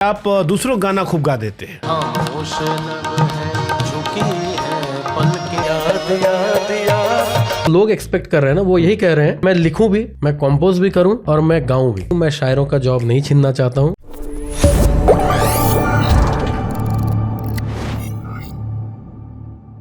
आप दूसरों का गाना खूब गा देते हैं। खामोश लब है, झुकी है पलकें, याद याद याद। लोग एक्सपेक्ट कर रहे हैं ना, वो यही कह रहे हैं मैं लिखूं भी, मैं कंपोज भी करूं और मैं गाऊं भी। मैं शायरों का जॉब नहीं छीनना चाहता हूं।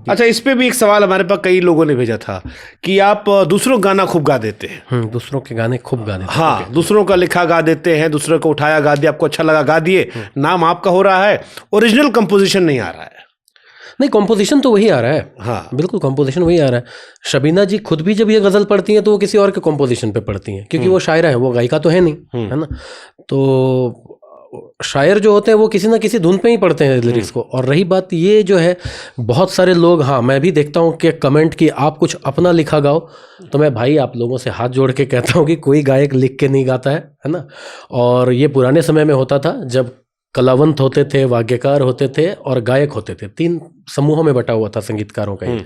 अच्छा, इस पे भी एक सवाल हमारे पास कई लोगों ने भेजा था कि आप दूसरों का गाना खूब गा देते हैं। दूसरों के गाने खूब गा देते हैं। हाँ, दूसरों का लिखा गा देते हैं, दूसरों को उठाया गा दिया, आपको अच्छा लगा गा दिए, नाम आपका हो रहा है, ओरिजिनल कंपोजिशन नहीं आ रहा है। नहीं, कंपोजिशन तो वही आ रहा है। हाँ, बिल्कुल कंपोजिशन वही आ रहा है। शबीना जी खुद भी जब ये गजल पढ़ती हैं तो वो किसी और के कंपोजिशन पे पढ़ती हैं, क्योंकि वो शायरा है, वो गायिका तो है नहीं, है ना। तो शायर जो होते हैं वो किसी ना किसी धुन पे ही पढ़ते हैं लिरिक्स को। और रही बात ये जो है, बहुत सारे लोग, हाँ मैं भी देखता हूँ कि कमेंट कि आप कुछ अपना लिखा गाओ, तो मैं भाई आप लोगों से हाथ जोड़ के कहता हूँ कि कोई गायक लिख के नहीं गाता है ना। और ये पुराने समय में होता था जब कलावंत होते थे, वाद्यकार होते थे और गायक होते थे। 3 समूहों में बटा हुआ था संगीतकारों का ही।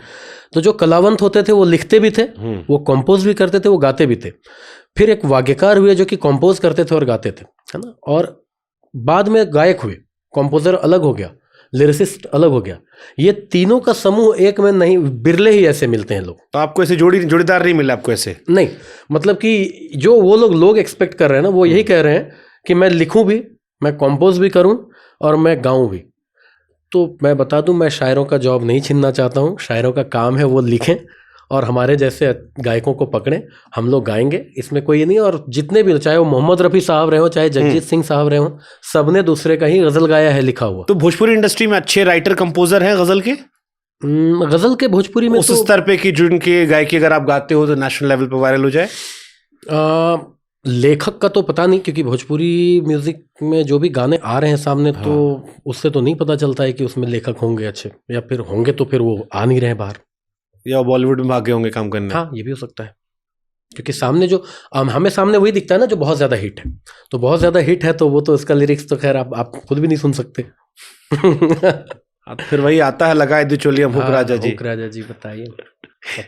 तो जो कलावंत होते थे वो लिखते भी थे, वो कंपोज भी करते थे, वो गाते भी थे। फिर एक वाद्यकार हुए जो कि कंपोज करते थे और गाते थे, है ना। और बाद में गायक हुए, कंपोजर अलग हो गया, लिरिसिस्ट अलग हो गया। ये तीनों का समूह एक में नहीं, बिरले ही ऐसे मिलते हैं लोग। तो आपको ऐसे जोड़ीदार नहीं मिला आपको ऐसे? नहीं, मतलब कि जो वो लोग एक्सपेक्ट कर रहे हैं ना, वो यही कह रहे हैं कि मैं लिखूं भी, मैं कंपोज भी करूं और मैं गाऊं भी। तो मैं बता दूं, मैं शायरों का जॉब नहीं छीनना चाहता हूं। शायरों का काम है वो लिखें और हमारे जैसे गायकों को पकड़ें, हम लोग गाएंगे, इसमें कोई ये नहीं। और जितने भी, चाहे वो मोहम्मद रफ़ी साहब रहे हो, चाहे जगजीत सिंह साहब रहे हो, सबने दूसरे का ही गजल गाया है, लिखा हुआ। तो भोजपुरी इंडस्ट्री में अच्छे राइटर कंपोजर हैं गजल के? गजल के भोजपुरी में उस स्तर पे कि जिनके गायकी अगर आप गाते हो तो नेशनल लेवल पे वायरल हो जाए? लेखक का तो पता नहीं, क्योंकि भोजपुरी म्यूजिक में जो भी गाने आ रहे हैं सामने, तो उससे तो नहीं पता चलता है कि उसमें लेखक होंगे अच्छे, या फिर होंगे तो फिर वो आ नहीं रहे बाहर, या बॉलीवुड में भागे होंगे काम करने। हाँ ये भी हो सकता है, क्योंकि सामने जो हमें सामने वही दिखता है ना जो बहुत ज्यादा हिट है। तो बहुत ज्यादा हिट है तो वो तो इसका लिरिक्स तो खैर आप खुद भी नहीं सुन सकते। फिर वही आता है, लगाए दी चोलियां हुक राजा जी। हुक राजा जी, बताइए,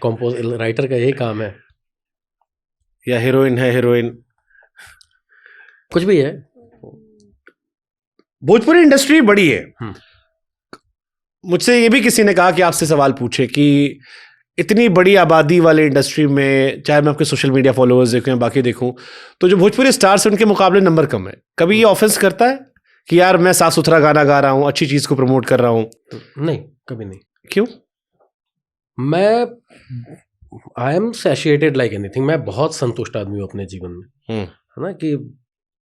कंपोज राइटर का यही काम है, या हीरोइन है हीरोइन, कुछ भी है। भोजपुरी इंडस्ट्री बड़ी है। मुझसे ये भी किसी ने कहा कि आपसे सवाल पूछे कि इतनी बड़ी आबादी वाले इंडस्ट्री में, चाहे मैं आपके सोशल मीडिया फॉलोअर्स देखूं या बाकी देखूं, तो जो भोजपुरी स्टार्स हैं उनके मुकाबले नंबर कम है। कभी ये ऑफेंस करता है कि यार मैं साफ सुथरा गाना गा रहा हूं, अच्छी चीज को प्रमोट कर रहा हूं? नहीं, कभी नहीं। क्यों? मैं I am satisfied like anything. मैं बहुत संतुष्ट आदमी हूँ अपने जीवन में, है ना, कि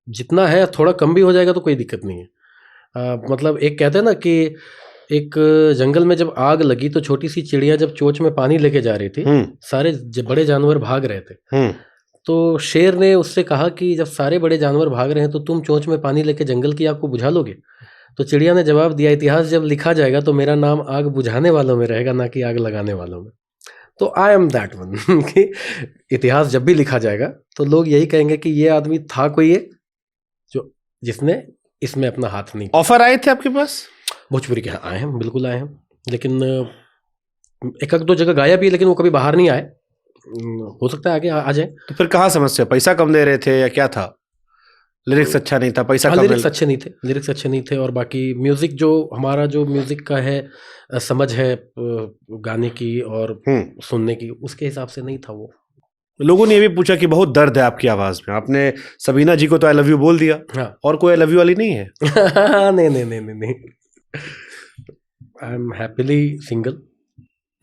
जितना है थोड़ा कम भी हो जाएगा तो कोई दिक्कत नहीं है। मतलब एक कहते हैं ना कि एक जंगल में जब आग लगी तो छोटी सी चिड़िया जब चोंच में पानी लेके जा रही थी, सारे बड़े जानवर भाग रहे थे, तो शेर ने उससे कहा कि जब सारे बड़े जानवर भाग रहे हैं तो तुम चोंच में पानी लेके जंगल की आग को बुझा लोगे? तो चिड़िया ने जवाब दिया, इतिहास जब लिखा जाएगा तो मेरा नाम आग बुझाने वालों में रहेगा, ना कि आग लगाने वालों में। तो आई एम दैट वन कि इतिहास जब भी लिखा जाएगा तो लोग यही कहेंगे कि ये आदमी था कोई है जो जिसने इसमें अपना हाथ नहीं। ऑफर आए थे आपके पास भोजपुरी के? आए हैं, बिल्कुल आए हैं, लेकिन एक दो जगह गाया भी, लेकिन वो कभी बाहर नहीं आए। हो सकता है आगे आ जाए। तो फिर कहाँ समस्या? पैसा कम दे रहे थे या क्या था? लिरिक्स अच्छा नहीं था, पैसा कम? लिरिक्स अच्छे नहीं थे, लिरिक्स अच्छे नहीं थे। और बाकी म्यूजिक, जो हमारा जो म्यूजिक का है समझ है गाने की और सुनने की, उसके हिसाब से नहीं था वो। लोगों ने ये भी पूछा कि बहुत दर्द है आपकी आवाज में। आपने सबीना जी को तो आई लव यू बोल दिया, हाँ। और कोई आई लव यू वाली नहीं है? नहीं नहीं नहीं नहीं नहीं, I am happily single.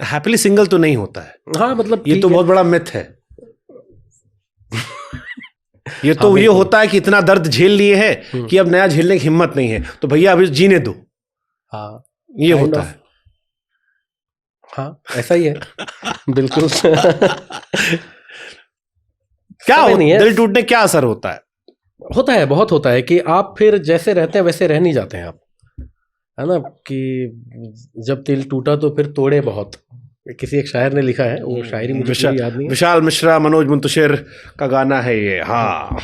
Happily single तो नहीं होता है। हाँ, मतलब ये तो बहुत बड़ा मिथ है। ये तो ये होता है कि इतना दर्द झेल लिए है कि अब नया झेलने की हिम्मत नहीं है, तो भैया अभी जीने दो। हाँ, ये होता है। हाँ, ऐसा ही है। बिल्कुल। क्या नहीं है, दिल टूटने क्या असर होता है? होता है, बहुत होता है, कि आप फिर जैसे रहते हैं वैसे रह नहीं जाते हैं आप, है ना। कि जब दिल टूटा तो फिर तोड़े बहुत, किसी एक शायर ने लिखा है, वो शायरी मुझे पूरी याद नहीं है। विशाल मिश्रा, मनोज मुंतशिर का गाना है ये। हाँ,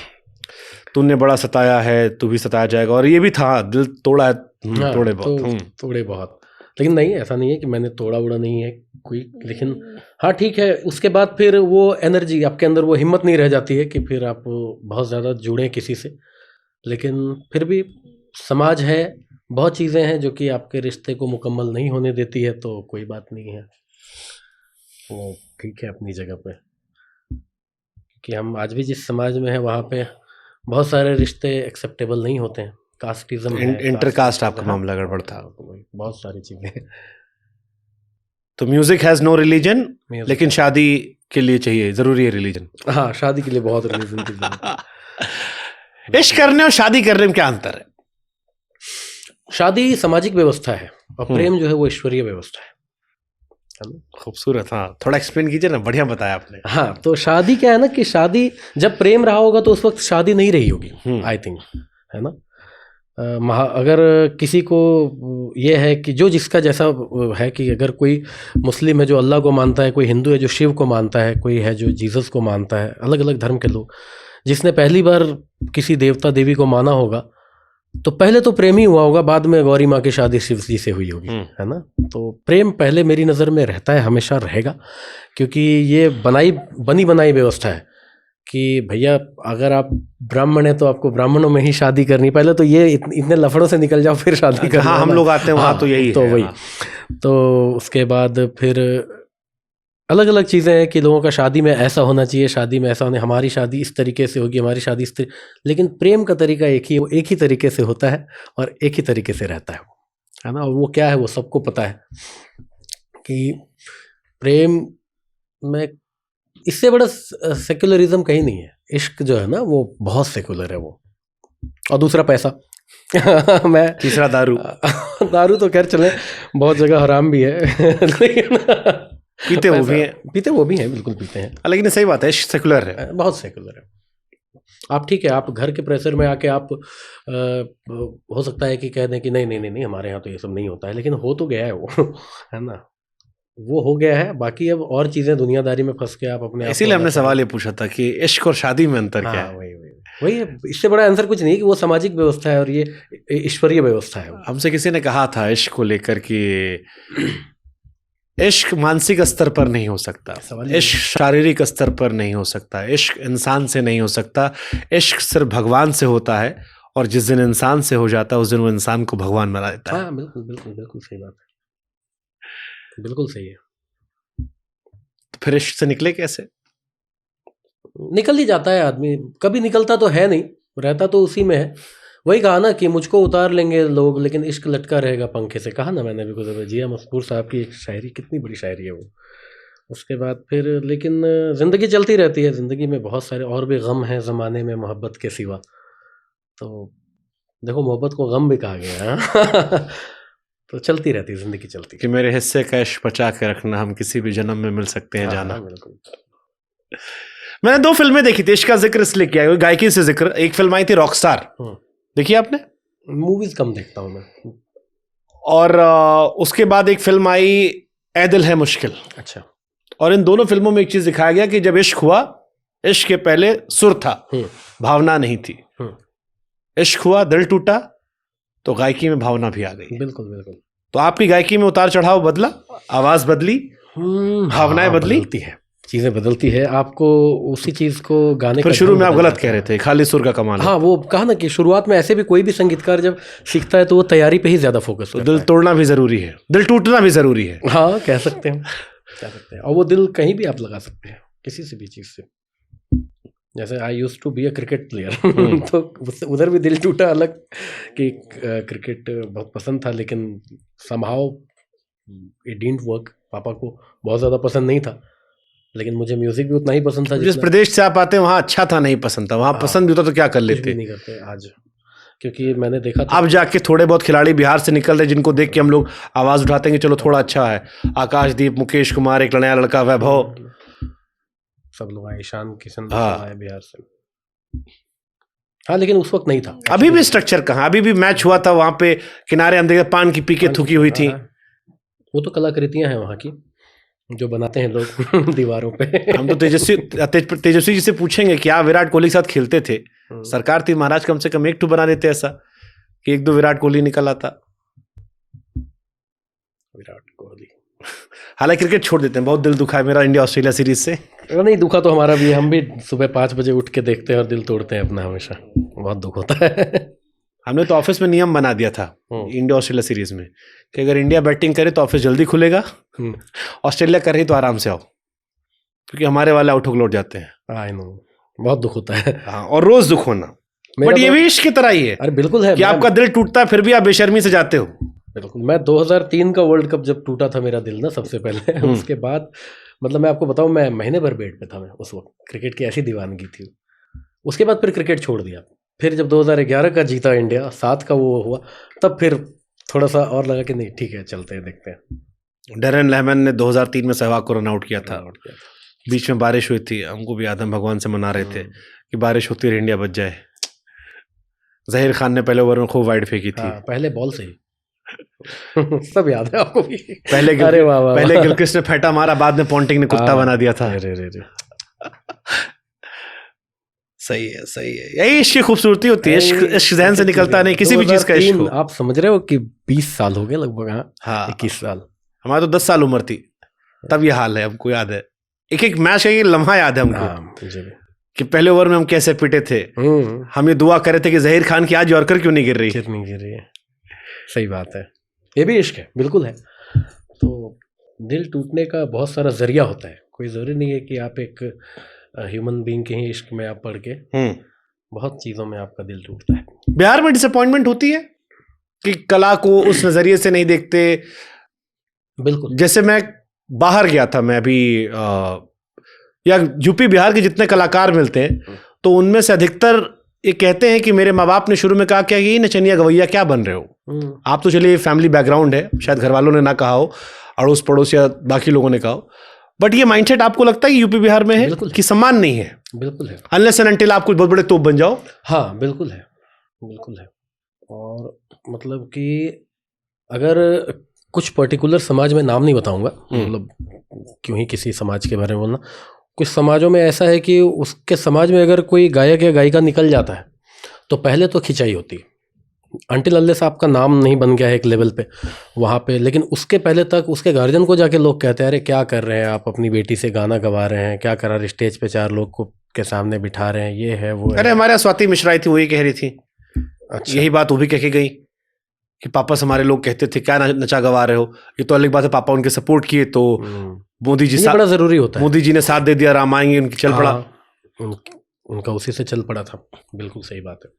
तूने बड़ा सताया है, तू भी सताया जाएगा। और ये भी था, दिल तोड़ा है, तोड़े बहुत, तोड़े बहुत। लेकिन नहीं, ऐसा नहीं है कि मैंने तोड़ा उड़ा नहीं है कोई, लेकिन हाँ ठीक है, उसके बाद फिर वो एनर्जी आपके अंदर, वो हिम्मत नहीं रह जाती है कि फिर आप बहुत ज़्यादा जुड़ें किसी से। लेकिन फिर भी समाज है, बहुत चीज़ें हैं जो कि आपके रिश्ते को मुकम्मल नहीं होने देती है, तो कोई बात नहीं है, वो ठीक है अपनी जगह पे। कि हम आज भी जिस समाज में है वहाँ पे बहुत सारे रिश्ते एक्सेप्टेबल नहीं होते हैं, कास्टिज्म है, इंटरकास्ट आपका हाँ, मामला गड़बड़ था। हाँ, तो वही बहुत सारी चीज़ें हैं। तो music has no religion, Music लेकिन शादी के लिए चाहिए, जरूरी है रिलीजन। हाँ, शादी के लिए बहुत रिलीजन की जरूरत है। इश्क करने और शादी करने में क्या अंतर है? शादी सामाजिक व्यवस्था है और प्रेम जो है वो ईश्वरीय व्यवस्था है ना? खूबसूरत, हाँ, थोड़ा एक्सप्लेन कीजिए ना, बढ़िया बताया आपने। हाँ, तो शादी क्या है ना कि शादी जब प्रेम रहा होगा तो उस वक्त शादी नहीं रही होगी, आई थिंक, है ना? अगर किसी को ये है कि जो जिसका जैसा है कि अगर कोई मुस्लिम है जो अल्लाह को मानता है, कोई हिंदू है जो शिव को मानता है, कोई है जो जीसस को मानता है, अलग अलग धर्म के लोग, जिसने पहली बार किसी देवता देवी को माना होगा तो पहले तो प्रेम ही हुआ होगा, बाद में गौरी माँ की शादी शिव जी से हुई होगी, है ना? तो प्रेम पहले मेरी नज़र में रहता है, हमेशा रहेगा, क्योंकि ये बनी बनाई व्यवस्था है कि भैया अगर आप ब्राह्मण हैं तो आपको ब्राह्मणों में ही शादी करनी, पहले तो ये इतने लफड़ों से निकल जाओ फिर शादी करना। हाँ, हम लोग आते हैं वहाँ, हाँ, तो यही तो है, वही, हाँ। तो उसके बाद फिर अलग अलग चीज़ें हैं कि लोगों का शादी में ऐसा होना चाहिए, शादी में ऐसा होने, हमारी शादी इस तरीके से होगी, हमारी शादी इस तरीके, लेकिन प्रेम का तरीका एक ही, वो एक ही तरीके से होता है और एक ही तरीके से रहता है ना? और वो क्या है वो सबको पता है कि प्रेम में इससे बड़ा सेक्युलरिज्म कहीं नहीं है। इश्क जो है ना वो बहुत सेक्युलर है वो। और दूसरा पैसा मैं तीसरा दारू। दारू तो खैर चले बहुत जगह हराम भी है लेकिन पीते वो भी हैं। पीते वो भी हैं, बिल्कुल पीते हैं, लेकिन सही बात है, सेकुलर है, बहुत सेकुलर है। आप ठीक है, आप घर के प्रेशर में आके आप हो सकता है कि कह दें कि नहीं नहीं नहीं नहीं हमारे यहाँ तो ये सब नहीं होता है, लेकिन हो तो गया है वो है ना, वो हो गया है। बाकी अब और चीज़ें दुनियादारी में फंस के आप अपने, इसीलिए हमने सवाल ये पूछा था कि इश्क और शादी में अंतर क्या है। वही है, इससे बड़ा आंसर कुछ नहीं कि वो सामाजिक व्यवस्था है और ये ईश्वरीय व्यवस्था है। हमसे किसी ने कहा था इश्क को लेकर कि इश्क मानसिक स्तर पर नहीं हो सकता, इश्क शारीरिक स्तर पर नहीं हो सकता, इश्क इंसान से नहीं हो सकता, इश्क सिर्फ भगवान से होता है, और जिस दिन इंसान से हो जाता है उस दिन वो इंसान को भगवान बना देता है। हाँ, बिल्कुल बिल्कुल बिल्कुल सही बात है, बिल्कुल सही है। तो फिर इश्क से निकले कैसे? निकल ही जाता है आदमी, कभी निकलता तो है नहीं, रहता तो उसी में है। वही कहा ना कि मुझको उतार लेंगे लोग लेकिन इश्क लटका रहेगा पंखे से, कहा ना मैंने भी गुज़र जिया मस्कूर साहब की शायरी, कितनी बड़ी शायरी है वो। उसके बाद फिर लेकिन ज़िंदगी चलती रहती है, ज़िंदगी में बहुत सारे और भी गम हैं ज़माने में मोहब्बत के सिवा। तो देखो मोहब्बत को गम भी कहा गया है तो चलती रहती है, ज़िंदगी चलती है। कि मेरे हिस्से का इश्क बचा के रखना, हम किसी भी जन्म में मिल सकते हैं जाना। बिल्कुल। मैंने 2 फिल्में देखी थी, इश्क का जिक्र इसलिए किया, गायकी से जिक्र। एक फिल्म आई थी रॉकस्टार, देखी आपने? मूवीज कम देखता हूँ मैं। और उसके बाद एक फिल्म आई ऐ दिल है मुश्किल। अच्छा। और इन दोनों फिल्मों में एक चीज दिखाया गया कि जब इश्क हुआ, इश्क के पहले सुर था, भावना नहीं थी। इश्क हुआ, दिल टूटा, तो गायकी में भावना भी आ गई। बिल्कुल बिल्कुल। तो आपकी गायकी में उतार चढ़ाव बदला, आवाज बदली, भावनाएं बदली है, चीज़ें बदलती है। आपको उसी चीज़ को गाने फिर शुरू में आप गलत कह रहे थे, खाली सुर का कमाल। हाँ, वो कहा ना कि शुरुआत में ऐसे भी कोई भी संगीतकार जब सीखता है तो वो तैयारी पे ही ज़्यादा फोकस करता है। दिल तोड़ना भी ज़रूरी है, दिल टूटना भी ज़रूरी है। हाँ, कह सकते हैं, कह सकते हैं। और वो दिल कहीं भी आप लगा सकते हैं, किसी से भी चीज़ से। जैसे I used to be a cricket player तो उधर भी दिल टूटा अलग कि क्रिकेट बहुत पसंद था लेकिन समहाउ इट डिडंट वर्क। पापा को बहुत ज़्यादा पसंद नहीं था, लेकिन मुझे म्यूजिक भी उतना ही पसंद था। जिस प्रदेश से आप आते हैं वहाँ अच्छा था, नहीं पसंद था, वहाँ पसंद भी होता तो क्या कर लेते? नहीं करते आज, क्योंकि मैंने देखा था। अब जाके थोड़े बहुत खिलाड़ी बिहार से निकल रहे जिनको देख के हम लोग आवाज उठाते हैं कि चलो थोड़ा अच्छा है। आकाशदीप, मुकेश कुमार, एक नया लड़का वैभव, सब लोग आए, ईशान किशन हाँ, आए बिहार से। हाँ, लेकिन उस वक्त नहीं था। अभी भी स्ट्रक्चर कहाँ, अभी भी मैच हुआ था वहाँ पे किनारे अंधेरे पान की पी के थूकी हुई थी। वो तो कलाकृतियां हैं वहाँ की जो बनाते हैं लोग दीवारों पे। हम तो तेजस्वी जी से पूछेंगे कि आप विराट कोहली के साथ खेलते थे, सरकार थी महाराज, कम से कम 1-2 बना देते ऐसा कि 1-2 विराट कोहली निकल आता। विराट कोहली हालांकि क्रिकेट छोड़ देते हैं, बहुत दिल दुखा है मेरा इंडिया ऑस्ट्रेलिया सीरीज से। नहीं, दुखा तो हमारा भी, हम भी सुबह 5 बजे उठ के देखते हैं और दिल तोड़ते हैं अपना, हमेशा बहुत दुख होता है। हमने तो ऑफिस में नियम बना दिया था इंडिया ऑस्ट्रेलिया सीरीज में कि अगर इंडिया बैटिंग करे तो ऑफिस जल्दी खुलेगा, ऑस्ट्रेलिया कर रही तो आराम से आओ, क्योंकि हमारे वाले आउट लौट जाते हैं। आई नो, बहुत दुख होता है। हाँ, और रोज दुख होना, बट ये भी इश्क की तरह ही है। अरे बिल्कुल है कि आपका दिल टूटता है फिर भी आप बेशर्मी से जाते हो। बिल्कुल। मैं 2003 का वर्ल्ड कप जब टूटा था मेरा दिल ना सबसे पहले, उसके बाद मतलब मैं आपको बताऊं, मैं महीने भर बेड पे था। मैं उस वक्त क्रिकेट की ऐसी दीवानगी थी। उसके बाद फिर क्रिकेट छोड़ दिया। फिर जब 2011 का जीता इंडिया, 7 का वो हुआ, तब फिर थोड़ा सा और लगा कि नहीं ठीक है, चलते हैं, देखते हैं। डैरेन लेमन ने 2003 में सहवाग को रन आउट किया था। बीच में बारिश हुई थी, हमको भी याद, हम भगवान से मना रहे थे कि बारिश होती रहे, इंडिया बच जाए। जहीर खान ने पहले ओवर में खूब वाइड फेंकी थी। पहले बॉल से ही सब याद है आपको भी। पहले अरे वाह वाह, पहले गिलक्रिस्ट ने फेंटा मारा, बाद में पॉन्टिंग ने कुत्ता बना दिया था। सही है, सही है। यही इश्क की खूबसूरती होती है। इश्क जहन से निकलता नहीं, किसी भी चीज का इश्क हो। आप समझ रहे हो कि 20 साल हो गए लगभग। हाँ, 21 साल। हमारा तो 10 साल उम्र थी तब ये हाल है। हमको याद है, एक एक मैच का ये लम्हा याद है हमको कि पहले ओवर में हम कैसे पिटे थे। हम ये दुआ कर रहे थे कि जहीर खान की आज यॉर्कर क्यों नहीं गिर रही है। सही बात है, ये भी इश्क है, बिल्कुल है। तो दिल टूटने का बहुत सारा जरिया होता है। कोई जरूरी नहीं है कि आप एक ह्यूमन बीइंग के ही इश्क में आप पड़ के, बहुत चीजों में आपका दिल टूटता है। बिहार में डिसअपॉइंटमेंट होती है कि कला को उस नजरिए से नहीं देखते। बिल्कुल। जैसे मैं बाहर गया था, मैं अभी या यूपी बिहार के जितने कलाकार मिलते हैं तो उनमें से अधिकतर ये कहते हैं कि मेरे माँ बाप ने शुरू में कहा क्या ये नचनिया गवैया क्या बन रहे हो आप। तो चलिए फैमिली बैकग्राउंड है, शायद घर वालों ने ना कहा हो, अड़ोस पड़ोस या बाकी लोगों ने कहा हो, बट ये माइंडसेट आपको लगता है कि यूपी बिहार में है कि सम्मान नहीं है? बिल्कुल है। अनलेस एंड अनटिल आप कुछ बहुत बड़े तोप बन जाओ। हाँ बिल्कुल है, बिल्कुल है। और मतलब कि अगर कुछ पर्टिकुलर समाज में नाम नहीं बताऊंगा, मतलब क्यों ही किसी समाज के बारे में बोलना, कुछ समाजों में ऐसा है कि उसके समाज में अगर कोई गायक या गायिका निकल जाता है तो पहले तो खिंचाई होती है, अनटिल अनलेस आपका नाम नहीं बन गया है एक लेवल पे वहाँ पे। लेकिन उसके पहले तक उसके गार्जियन को जाके लोग कहते हैं अरे क्या कर रहे हैं आप, अपनी बेटी से गाना गवा रहे हैं, क्या करा रहे, स्टेज पे 4 लोग को के सामने बिठा रहे हैं, ये है वो है। अरे हमारे यहाँ स्वाति मिश्रा थी, वही कह रही थी। अच्छा। यही बात वो भी कह के गई कि पापा से हमारे लोग कहते थे क्या नचा गवा रहे हो। ये तो अलग बात है, पापा उनके सपोर्ट किए तो मोदी जी बड़ा जरूरी होता है। मोदी जी ने साथ दे दिया, राम आएंगे उनकी चल पड़ा। उनका उसी से चल पड़ा था। बिल्कुल सही बात है।